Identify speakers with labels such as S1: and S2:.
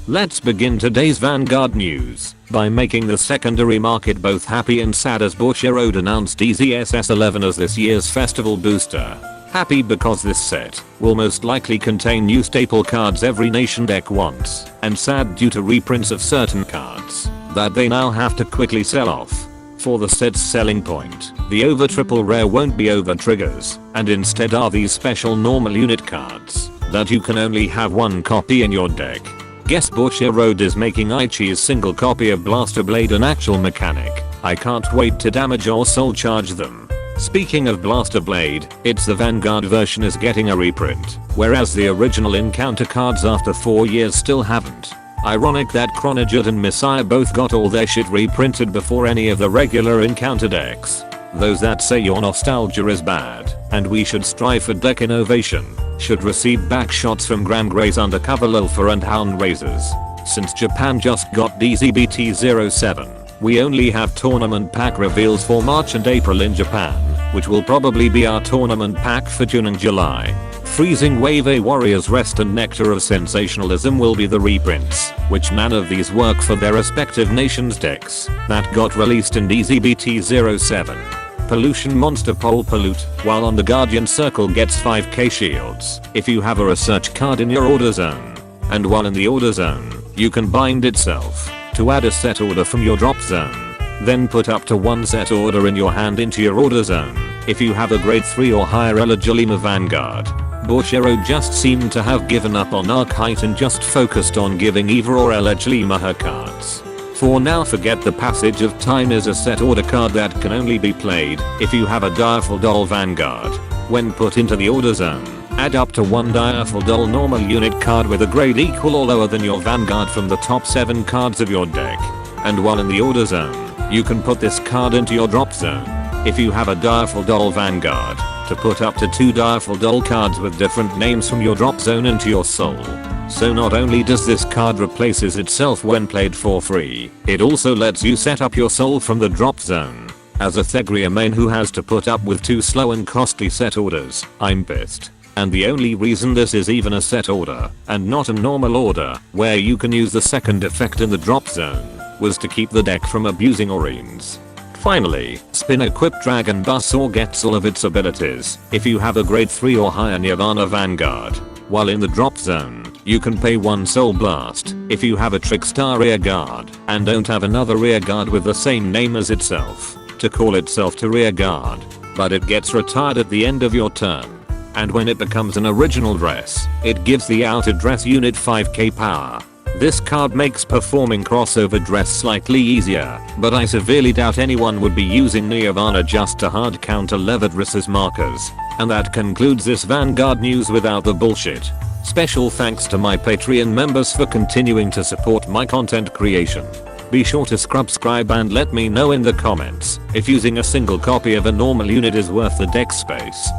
S1: Let's begin today's Vanguard news by making the secondary market both happy and sad as Bushiroad announced EZSS11 as this year's festival booster. Happy because this set will most likely contain new staple cards every nation deck wants, and sad due to reprints of certain cards that they now have to quickly sell off. For the set's selling point, the over triple rare won't be over triggers, and instead are these special normal unit cards that you can only have one copy in your deck. Guess Bushiroad is making Aichi's single copy of Blaster Blade an actual mechanic. I can't wait to damage or soul charge them. Speaking of Blaster Blade, it's the Vanguard version is getting a reprint, whereas the original encounter cards after 4 years still haven't. Ironic that Chronojut and Messiah both got all their shit reprinted before any of the regular encounter decks. Those that say your nostalgia is bad and we should strive for deck innovation should receive back shots from Graham Gray's Undercover Lilfer and Hound Raisers. Since Japan just got DZBT07, we only have tournament pack reveals for March and April in Japan, which will probably be our tournament pack for June and July. Freezing Wave A Warrior's Rest and Nectar of Sensationalism will be the reprints, which none of these work for their respective nations' decks that got released in DZBT07. Pollution Monster Pole Pollute, while on the Guardian Circle gets 5k shields if you have a research card in your order zone. And while in the order zone, you can bind itself to add a set order from your drop zone. Then put up to one set order in your hand into your order zone if you have a grade 3 or higher Elegilima Vanguard. Bushiroad just seemed to have given up on Archetype and just focused on giving Eva or Elegilima her cards. For now, forget the Passage of Time is a set order card that can only be played if you have a Direful Doll Vanguard. When put into the order zone, add up to one Direful Doll normal unit card with a grade equal or lower than your Vanguard from the top 7 cards of your deck. And while in the order zone, you can put this card into your drop zone if you have a Direful Doll Vanguard to put up to 2 Direful Doll cards with different names from your drop zone into your soul. So not only does this card replaces itself when played for free, it also lets you set up your soul from the drop zone. As a Thegria main who has to put up with 2 slow and costly set orders, I'm pissed. And the only reason this is even a set order, and not a normal order, where you can use the second effect in the drop zone, was to keep the deck from abusing Orines. Finally, spin Equip Dragon Bus or gets all of its abilities if you have a grade 3 or higher Nirvana Vanguard. While in the drop zone, you can pay 1 Soul Blast if you have a Trickstar rear guard and don't have another rear guard with the same name as itself to call itself to rear guard, but it gets retired at the end of your turn. And when it becomes an original dress, it gives the outer dress unit 5k power. This card makes performing crossover dress slightly easier, but I severely doubt anyone would be using Nirvana just to hard counter Levadris's markers. And that concludes this Vanguard news without the bullshit. Special thanks to my Patreon members for continuing to support my content creation. Be sure to subscribe and let me know in the comments if using a single copy of a normal unit is worth the deck space.